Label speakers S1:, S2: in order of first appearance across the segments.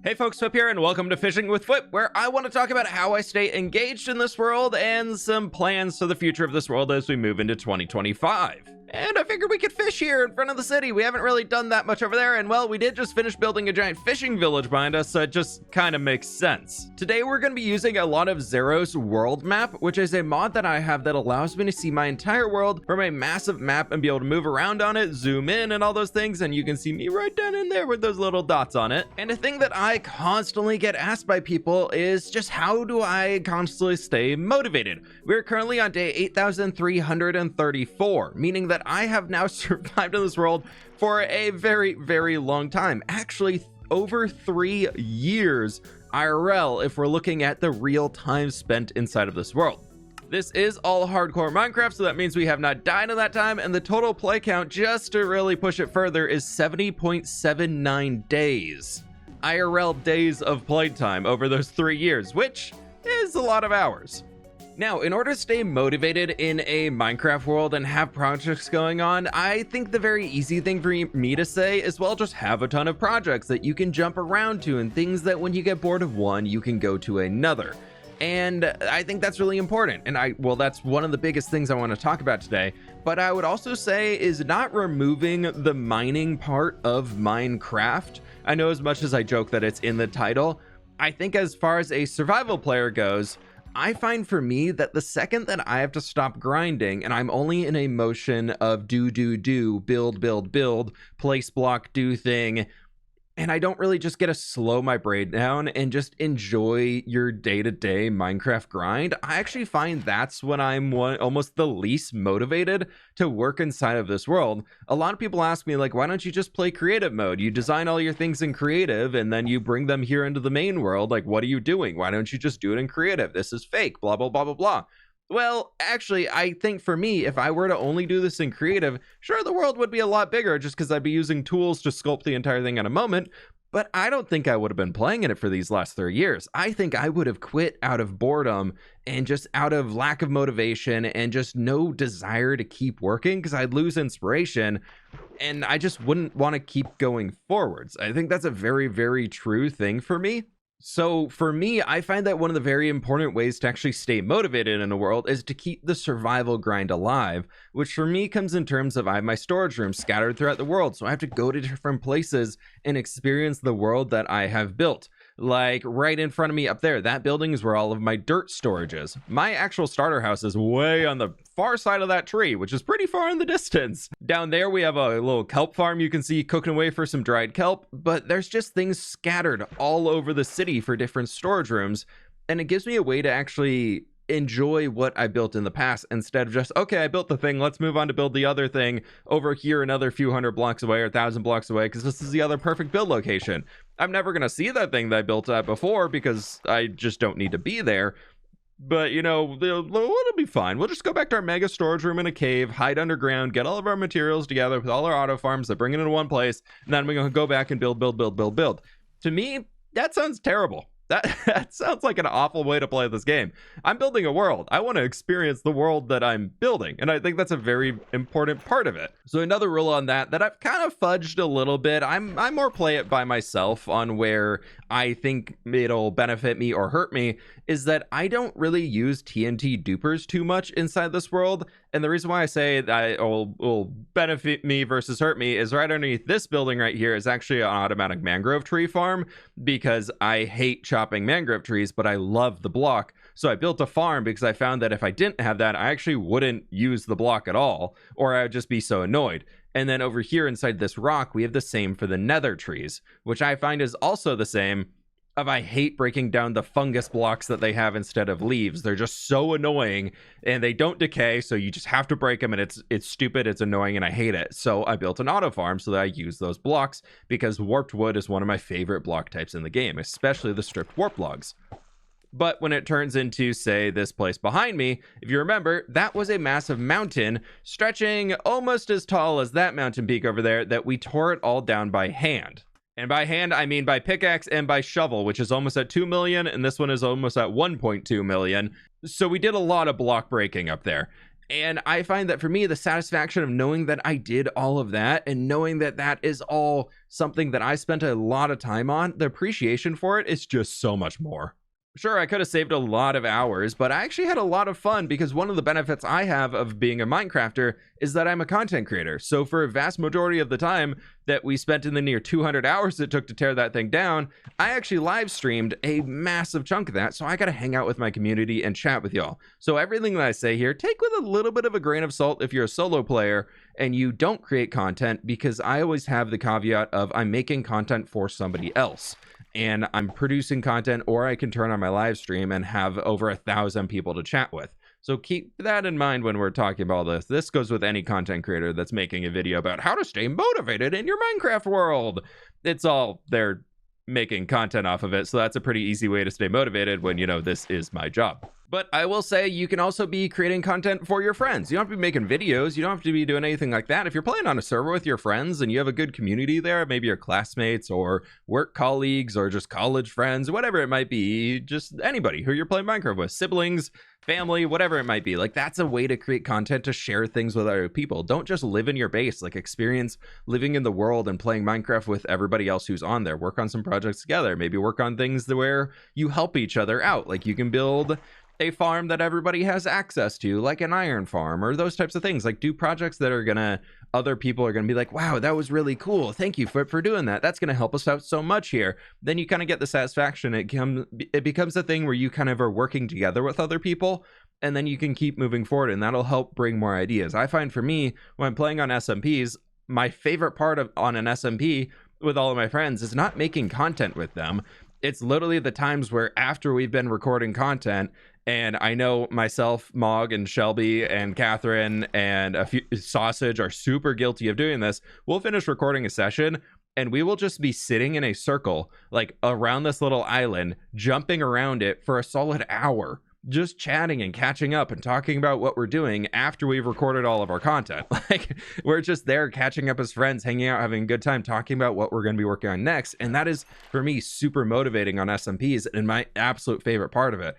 S1: Hey folks, fWhip here, and welcome to Fishing with fWhip, where I want to talk about how I stay engaged in this world and some plans for the future of this world as we move into 2025. And I figured we could fish here in front of the city. We haven't really done that much over there, and well, we did just finish building a giant fishing village behind us, so it just kind of makes sense. Today we're going to be using a lot of Zero's world map, which is a mod that I have that allows me to see my entire world from a massive map and be able to move around on it, zoom in and all those things, and you can see me right down in there with those little dots on it. And a thing that I constantly get asked by people is just how do I constantly stay motivated? We're currently on day 8,334, meaning that I have now survived in this world for a very, very long time. Actually, over 3 years IRL if we're looking at the real time spent inside of this world. This is all hardcore Minecraft, so that means we have not died in that time, and the total play count, just to really push it further, is 70.79 days. IRL days of playtime over those 3 years, which is a lot of hours. Now, in order to stay motivated in a Minecraft world and have projects going on, I think the very easy thing for me to say is, well, just have a ton of projects that you can jump around to and things that when you get bored of one, you can go to another. And I think that's really important. And that's one of the biggest things I want to talk about today. But I would also say is not removing the mining part of Minecraft. I know as much as I joke that it's in the title, I think as far as a survival player goes, I find for me that the second that I have to stop grinding and I'm only in a motion of do, build, place block, do thing, and I don't really just get to slow my brain down and just enjoy your day-to-day Minecraft grind, I actually find that's when I'm almost the least motivated to work inside of this world. A lot of people ask me, like, why don't you just play creative mode? You design all your things in creative and then you bring them here into the main world. Like, what are you doing? Why don't you just do it in creative? This is fake, blah, blah, blah, blah, blah. Well, actually, I think for me, if I were to only do this in creative, sure, the world would be a lot bigger just because I'd be using tools to sculpt the entire thing in a moment. But I don't think I would have been playing in it for these last 3 years. I think I would have quit out of boredom and just out of lack of motivation and just no desire to keep working because I'd lose inspiration and I just wouldn't want to keep going forwards. I think that's a very, very true thing for me. So for me, I find that one of the very important ways to actually stay motivated in a world is to keep the survival grind alive, which for me comes in terms of I have my storage rooms scattered throughout the world. So I have to go to different places and experience the world that I have built. Like right in front of me up there, that building is where all of my dirt storage is. My actual starter house is way on the far side of that tree, which is pretty far in the distance. Down there, we have a little kelp farm you can see cooking away for some dried kelp, but there's just things scattered all over the city for different storage rooms. And it gives me a way to actually enjoy what I built in the past instead of just, okay, I built the thing, let's move on to build the other thing over here another few hundred blocks away or 1,000 blocks away because this is the other perfect build location. I'm never going to see that thing that I built at before because I just don't need to be there. But, you know, it'll be fine. We'll just go back to our mega storage room in a cave, hide underground, get all of our materials together with all our auto farms that bring it into one place, and then we're going to go back and build. To me, that sounds terrible. That sounds like an awful way to play this game. I'm building a world. I want to experience the world that I'm building, and I think that's a very important part of it. So another rule on that I've kind of fudged a little bit. I'm more play it by myself on where I think it'll benefit me or hurt me is that I don't really use TNT dupers too much inside this world. And the reason why I say that it will benefit me versus hurt me is right underneath this building right here is actually an automatic mangrove tree farm because I hate chopping mangrove trees, but I love the block. So I built a farm because I found that if I didn't have that, I actually wouldn't use the block at all, or I would just be so annoyed. And then over here inside this rock, we have the same for the nether trees, which I find is also the same. I hate breaking down the fungus blocks that they have instead of leaves. They're just so annoying and they don't decay, so you just have to break them, and it's stupid, it's annoying, and I hate it. So I built an auto farm so that I use those blocks because warped wood is one of my favorite block types in the game, especially the stripped warp logs. But when it turns into, say, this place behind me, if you remember, that was a massive mountain stretching almost as tall as that mountain peak over there that we tore it all down by hand. And by hand, I mean by pickaxe and by shovel, which is almost at 2 million, and this one is almost at 1.2 million. So we did a lot of block breaking up there. And I find that for me, the satisfaction of knowing that I did all of that and knowing that that is all something that I spent a lot of time on, the appreciation for it is just so much more. Sure, I could have saved a lot of hours, but I actually had a lot of fun because one of the benefits I have of being a Minecrafter is that I'm a content creator. So for a vast majority of the time that we spent in the near 200 hours it took to tear that thing down, I actually live streamed a massive chunk of that. So I got to hang out with my community and chat with y'all. So everything that I say here, take with a little bit of a grain of salt if you're a solo player and you don't create content, because I always have the caveat of I'm making content for somebody else. And I'm producing content, or I can turn on my live stream and have over 1,000 people to chat with. So keep that in mind when we're talking about this. This goes with any content creator that's making a video about how to stay motivated in your Minecraft world. It's all they're making content off of it. So that's a pretty easy way to stay motivated when, you know, this is my job. But I will say you can also be creating content for your friends. You don't have to be making videos. You don't have to be doing anything like that. If you're playing on a server with your friends and you have a good community there, maybe your classmates or work colleagues or just college friends, whatever it might be, just anybody who you're playing Minecraft with, siblings, family, whatever it might be. Like, that's a way to create content, to share things with other people. Don't just live in your base, like experience living in the world and playing Minecraft with everybody else who's on there. Work on some projects together. Maybe work on things where you help each other out. Like, you can build a farm that everybody has access to, like an iron farm or those types of things. Like, do projects that are gonna, other people are gonna be like, wow, that was really cool, thank you for doing that, that's gonna help us out so much here. Then you kind of get the satisfaction. It becomes a thing where you kind of are working together with other people, and then you can keep moving forward, and that'll help bring more ideas. I find for me, when I'm playing on SMPs, my favorite part of on an SMP with all of my friends is not making content with them. It's literally the times where after we've been recording content, and I know myself, Mog, and Shelby, and Catherine, and a few Sausage are super guilty of doing this. We'll finish recording a session, and we will just be sitting in a circle, like around this little island, jumping around it for a solid hour, just chatting and catching up and talking about what we're doing after we've recorded all of our content. Like, we're just there catching up as friends, hanging out, having a good time, talking about what we're going to be working on next. And that is, for me, super motivating on SMPs and my absolute favorite part of it.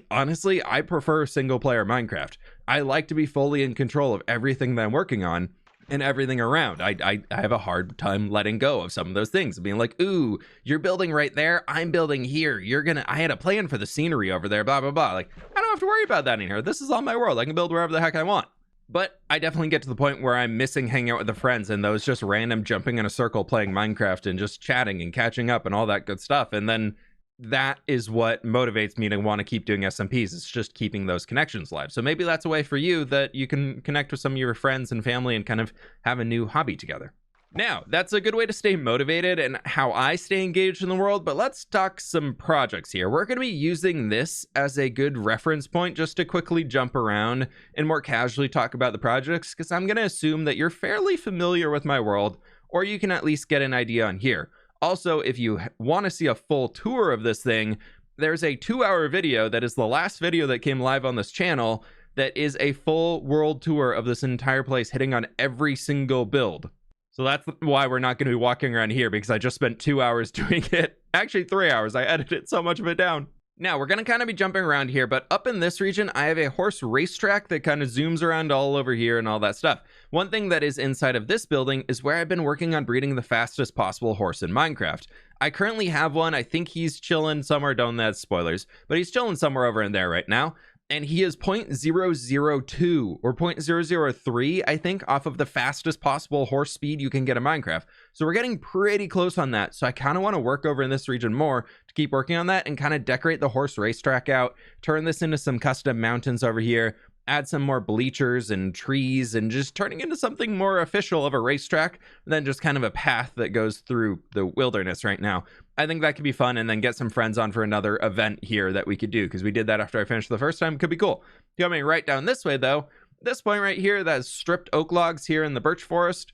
S1: Honestly, I prefer single player Minecraft. I like to be fully in control of everything that I'm working on and everything around. I have a hard time letting go of some of those things, being like, ooh, you're building right there, I'm building here, I had a plan for the scenery over there, blah blah blah. Like, I don't have to worry about that in here. This is all my world. I can build wherever the heck I want. But I definitely get to the point where I'm missing hanging out with the friends and those just random jumping in a circle playing Minecraft and just chatting and catching up and all that good stuff. And then that is what motivates me to want to keep doing SMPs. It's just keeping those connections live. So maybe that's a way for you that you can connect with some of your friends and family and kind of have a new hobby together. Now, that's a good way to stay motivated and how I stay engaged in the world, but let's talk some projects here. We're going to be using this as a good reference point just to quickly jump around and more casually talk about the projects, because I'm going to assume that you're fairly familiar with my world, or you can at least get an idea on here. Also, if you want to see a full tour of this thing, there's a 2-hour video that is the last video that came live on this channel that is a full world tour of this entire place, hitting on every single build. So that's why we're not going to be walking around here, because I just spent 2 hours doing it. Actually, 3 hours. I edited so much of it down. Now, we're going to kind of be jumping around here, but up in this region, I have a horse racetrack that kind of zooms around all over here and all that stuff. One thing that is inside of this building is where I've been working on breeding the fastest possible horse in Minecraft. I currently have one. I think he's chilling somewhere. Don't add spoilers, but he's chilling somewhere over in there right now. And he is 0.002 or 0.003, I think, off of the fastest possible horse speed you can get in Minecraft. So we're getting pretty close on that. So I kind of want to work over in this region more to keep working on that and kind of decorate the horse racetrack out, turn this into some custom mountains over here, add some more bleachers and trees, and just turning into something more official of a racetrack than just kind of a path that goes through the wilderness right now. I think that could be fun, and then get some friends on for another event here that we could do, because we did that after I finished the first time. Could be cool. Coming right down this way, though, this point right here, that's stripped oak logs here in the birch forest.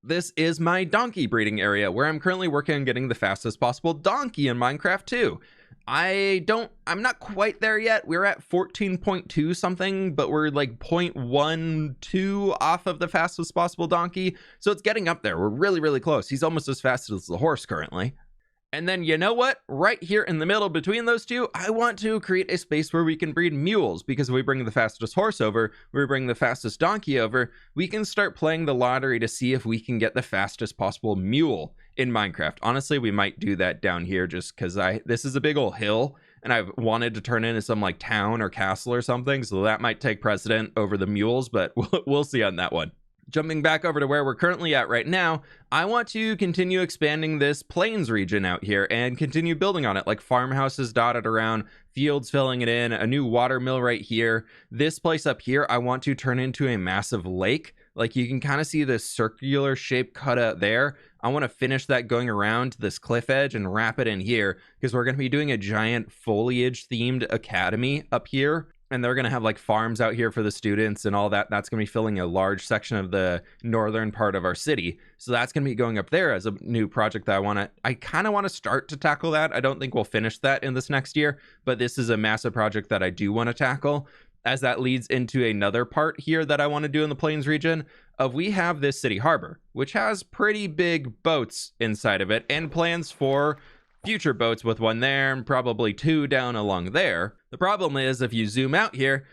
S1: This is my donkey breeding area, where I'm currently working on getting the fastest possible donkey in Minecraft too. I'm not quite there yet. We're at 14.2 something, but we're like 0.12 off of the fastest possible donkey. So it's getting up there. We're really, really close. He's almost as fast as the horse currently. And then, you know what? Right here in the middle between those two, I want to create a space where we can breed mules, because if we bring the fastest horse over, we bring the fastest donkey over, we can start playing the lottery to see if we can get the fastest possible mule in Minecraft. Honestly, we might do that down here just because this is a big old hill and I've wanted to turn into some like town or castle or something. So that might take precedent over the mules, but we'll see on that one. Jumping back over to where we're currently at right now, I want to continue expanding this plains region out here and continue building on it, like farmhouses dotted around, fields filling it in, a new water mill right here. This place up here, I want to turn into a massive lake. Like you can kind of see this circular shape cut out there. I want to finish that going around this cliff edge and wrap it in here, because we're going to be doing a giant foliage themed academy up here. And they're going to have like farms out here for the students and all that. That's going to be filling a large section of the northern part of our city. So that's going to be going up there as a new project that I kind of want to start to tackle that. I don't think we'll finish that in this next year, but this is a massive project that I do want to tackle, as that leads into another part here that I want to do in the Plains region of we have this city harbor, which has pretty big boats inside of it and plans for future boats, with one there and probably two down along there. The problem is, if you zoom out here,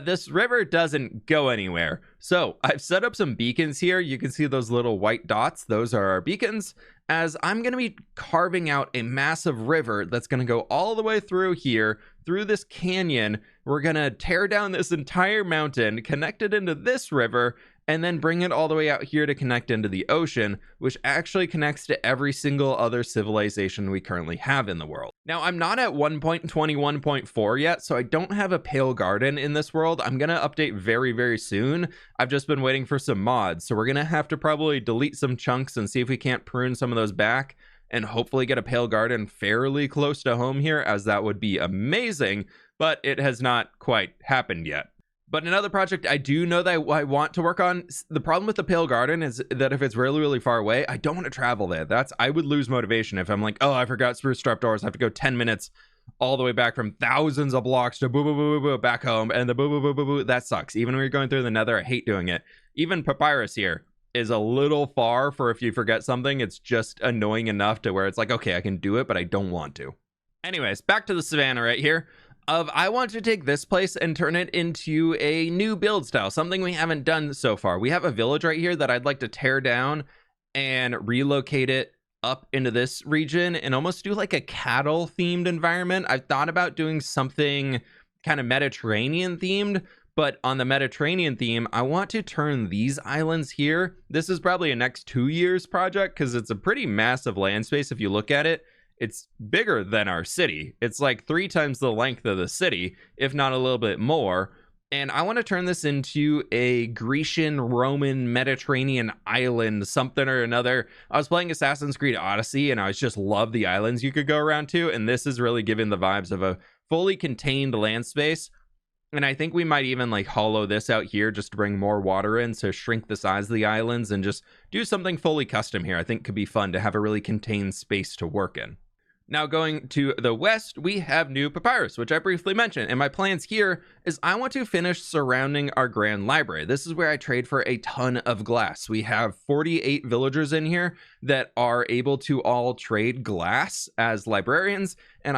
S1: this river doesn't go anywhere. So I've set up some beacons here. You can see those little white dots. Those are our beacons, as I'm going to be carving out a massive river that's going to go all the way through here, through this canyon. We're going to tear down this entire mountain, connect it into this river, and then bring it all the way out here to connect into the ocean, which actually connects to every single other civilization we currently have in the world. Now, I'm not at 1.21.4 yet, so I don't have a pale garden in this world. I'm going to update very, very soon. I've just been waiting for some mods, so we're going to have to probably delete some chunks and see if we can't prune some of those back and hopefully get a pale garden fairly close to home here, as that would be amazing, but it has not quite happened yet. But another project I do know that I want to work on, the problem with the Pale Garden is that if it's really, really far away, I don't want to travel there. I would lose motivation if I'm like, oh, I forgot spruce trapdoors. I have to go 10 minutes all the way back from thousands of blocks to boo, boo, boo, boo, boo, back home. And the boo, boo, boo, boo, boo, that sucks. Even when you're going through the nether, I hate doing it. Even Papyrus here is a little far for if you forget something. It's just annoying enough to where it's like, okay, I can do it, but I don't want to. Anyways, back to the savannah right here. I want to take this place and turn it into a new build style, something we haven't done so far. We have a village right here that I'd like to tear down and relocate it up into this region and almost do like a cattle themed environment. I've thought about doing something kind of Mediterranean themed, but on the Mediterranean theme, I want to turn these islands here. This is probably a next 2 years project, because it's a pretty massive land space if you look at it. It's bigger than our city. It's like 3 times the length of the city, if not a little bit more. And I want to turn this into a Grecian, Roman, Mediterranean island, something or another. I was playing Assassin's Creed Odyssey, and I just love the islands you could go around to. And this is really giving the vibes of a fully contained land space. And I think we might even like hollow this out here just to bring more water in, so shrink the size of the islands and just do something fully custom here. I think could be fun to have a really contained space to work in. Now going to the west, we have New Papyrus, which I briefly mentioned. And my plans here is I want to finish surrounding our grand library. This is where I trade for a ton of glass. We have 48 villagers in here that are able to all trade glass as librarians. And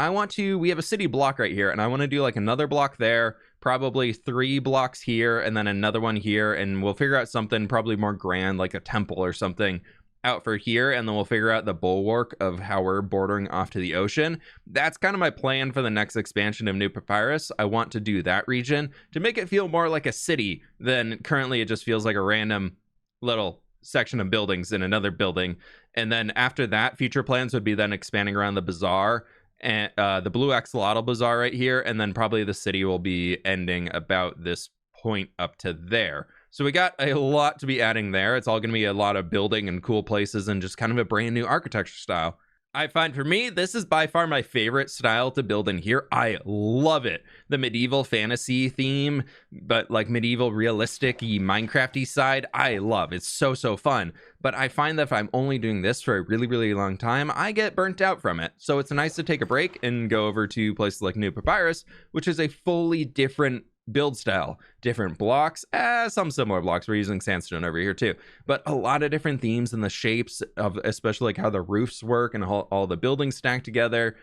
S1: we have a city block right here, and I want to do like another block there, probably 3 blocks here, and then another one here. And we'll figure out something probably more grand, like a temple or something out for here, and then we'll figure out the bulwark of how we're bordering off to the ocean. That's kind of my plan for the next expansion of New Papyrus. I want to do that region to make it feel more like a city than currently it just feels like a random little section of buildings in another building. And then after that, future plans would be then expanding around the bazaar and the Blue Axolotl Bazaar right here, and then probably the city will be ending about this point up to there. So we got a lot to be adding there. It's all going to be a lot of building and cool places and just kind of a brand new architecture style. I find for me, this is by far my favorite style to build in here. I love it. The medieval fantasy theme, but like medieval realistic-y Minecraft-y side, I love. It's so, so fun. But I find that if I'm only doing this for a really, really long time, I get burnt out from it. So it's nice to take a break and go over to places like New Papyrus, which is a fully different build style, different blocks, some similar blocks. We're using sandstone over here too, but a lot of different themes and the shapes of, especially like how the roofs work and all the buildings stacked together.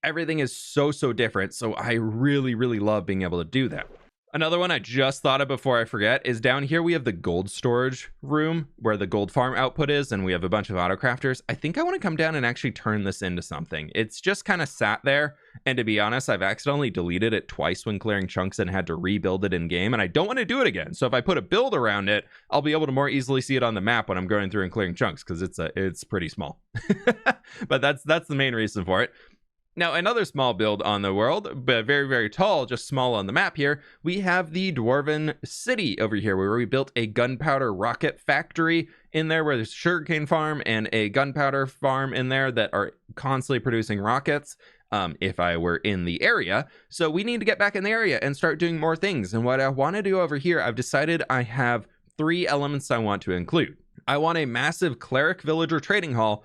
S1: Everything is so different. So I really love being able to do that. Another one I just thought of before I forget is down here we have the gold storage room where the gold farm output is, and we have a bunch of auto crafters. I think I want to come down and actually turn this into something. It's just kind of sat there, and to be honest, I've accidentally deleted it twice when clearing chunks and had to rebuild it in game, and I don't want to do it again. So if I put a build around it, I'll be able to more easily see it on the map when I'm going through and clearing chunks, because it's pretty small. But that's the main reason for it. Now, another small build on the world, but very tall, just small on the map here, we have the Dwarven city over here, where we built a gunpowder rocket factory in there, where there's a sugarcane farm and a gunpowder farm in there that are constantly producing rockets. If I were in the area. So we need to get back in the area and start doing more things. And what I want to do over here, I've decided I have 3 elements I want to include. I want a massive cleric villager trading hall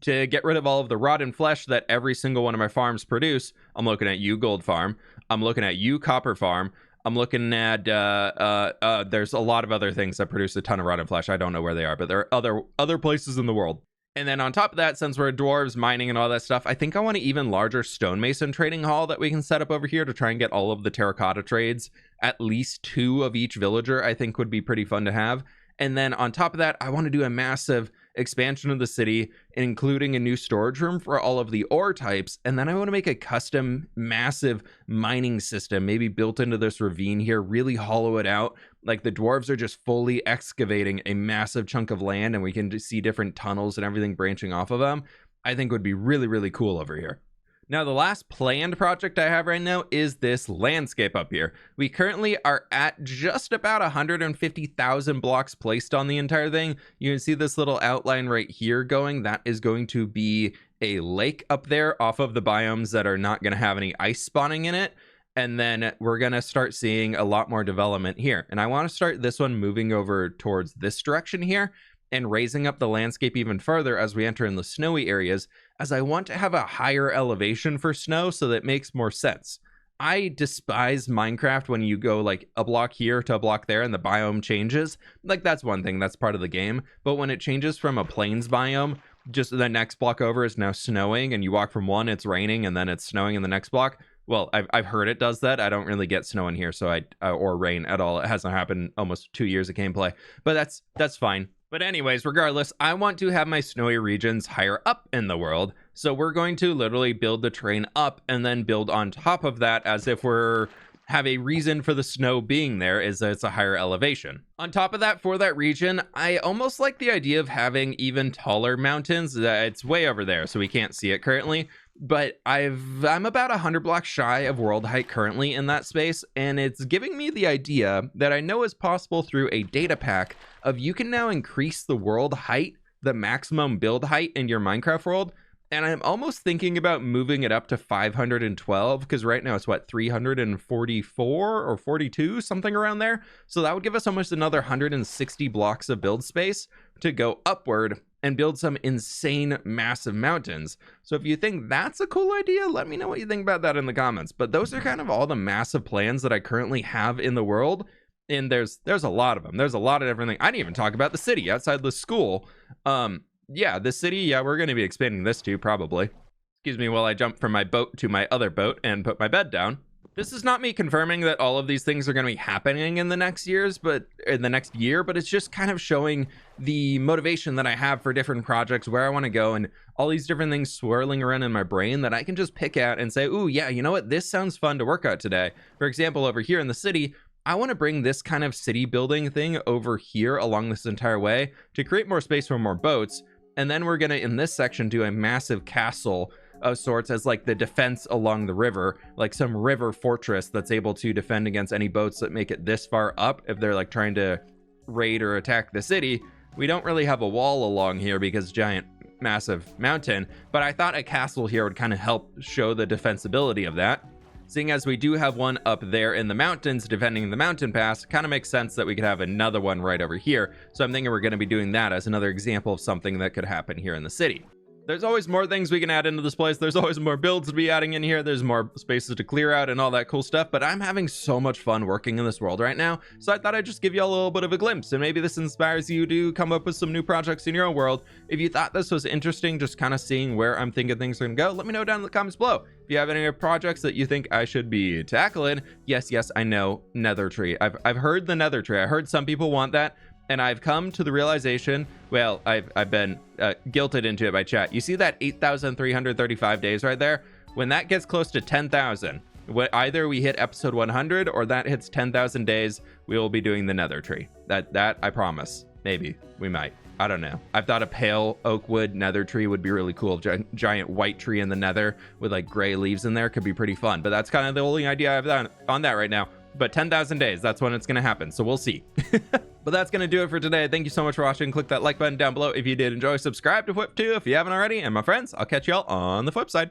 S1: to get rid of all of the rotten flesh that every single one of my farms produce. I'm looking at you, gold farm. I'm looking at you, copper farm. I'm looking at there's a lot of other things that produce a ton of rotten flesh. I don't know where they are, but there are other places in the world. And then on top of that, since we're dwarves mining and all that stuff, I think I want an even larger stonemason trading hall that we can set up over here to try and get all of the terracotta trades. At least 2 of each villager I think would be pretty fun to have. And then on top of that, I want to do a massive expansion of the city, including a new storage room for all of the ore types. And then I want to make a custom massive mining system, maybe built into this ravine here, really hollow it out. Like the dwarves are just fully excavating a massive chunk of land, and we can just see different tunnels and everything branching off of them. I think would be really cool over here. Now, the last planned project I have right now is this landscape up here. We currently are at just about 150,000 blocks placed on the entire thing. You can see this little outline right here going. That is going to be a lake up there off of the biomes that are not going to have any ice spawning in it. And then we're going to start seeing a lot more development here. And I want to start this one moving over towards this direction here and raising up the landscape even further as we enter in the snowy areas, as I want to have a higher elevation for snow so that it makes more sense. I despise Minecraft when you go like a block here to a block there and the biome changes. Like, that's one thing, that's part of the game. But when it changes from a plains biome, just the next block over is now snowing, and you walk from one, it's raining, and then it's snowing in the next block. Well, I've heard it does that. I don't really get snow in here, so or rain at all. It hasn't happened almost 2 years of gameplay, but that's fine. But anyways, regardless, I want to have my snowy regions higher up in the world. So we're going to literally build the terrain up and then build on top of that as if have a reason for the snow being there, is that it's a higher elevation. On top of that, for that region, I almost like the idea of having even taller mountains. It's way over there, so we can't see it currently. But I'm about 100 blocks shy of world height currently in that space, and it's giving me the idea that I know is possible through a data pack of you can now increase the world height, the maximum build height in your Minecraft world. And I'm almost thinking about moving it up to 512, because right now it's what, 344 or 42, something around there. So that would give us almost another 160 blocks of build space to go upward and build some insane massive mountains. So if you think that's a cool idea, let me know what you think about that in the comments. But those are kind of all the massive plans that I currently have in the world. And there's a lot of them. There's a lot of everything. I didn't even talk about the city outside the school. Yeah, the city, yeah, we're going to be expanding this too, probably. Excuse me while I jump from my boat to my other boat and put my bed down. This is not me confirming that all of these things are going to be happening in the next year, but it's just kind of showing the motivation that I have for different projects, where I want to go, and all these different things swirling around in my brain that I can just pick out and say, ooh, yeah, you know what? This sounds fun to work out today. For example, over here in the city, I want to bring this kind of city building thing over here along this entire way to create more space for more boats. And then we're going to, in this section, do a massive castle of sorts as like the defense along the river, like some river fortress that's able to defend against any boats that make it this far up if they're like trying to raid or attack the city. We don't really have a wall along here because giant massive mountain, but I thought a castle here would kind of help show the defensibility of that. Seeing as we do have one up there in the mountains defending the mountain pass, kind of makes sense that we could have another one right over here. So I'm thinking we're going to be doing that as another example of something that could happen here in the city. There's always more things we can add into this place. There's always more builds to be adding in here. There's more spaces to clear out and all that cool stuff. But I'm having so much fun working in this world right now. So I thought I'd just give you a little bit of a glimpse. And maybe this inspires you to come up with some new projects in your own world. If you thought this was interesting, just kind of seeing where I'm thinking things are going to go, let me know down in the comments below. If you have any projects that you think I should be tackling, yes, I know, Nether Tree. I've heard the Nether Tree. I heard some people want that. And I've come to the realization, well, I've been guilted into it by chat. You see that 8,335 days right there? When that gets close to 10,000, either we hit episode 100 or that hits 10,000 days, we will be doing the Nether Tree. That I promise. Maybe we might. I don't know. I've thought a pale oak wood Nether Tree would be really cool. Giant white tree in the Nether with like gray leaves in there could be pretty fun. But that's kind of the only idea I've on that right now. But 10,000 days, that's when it's going to happen. So we'll see. But that's going to do it for today. Thank you so much for watching. Click that like button down below if you did enjoy. Subscribe to fWhip too if you haven't already. And my friends, I'll catch y'all on the flip side.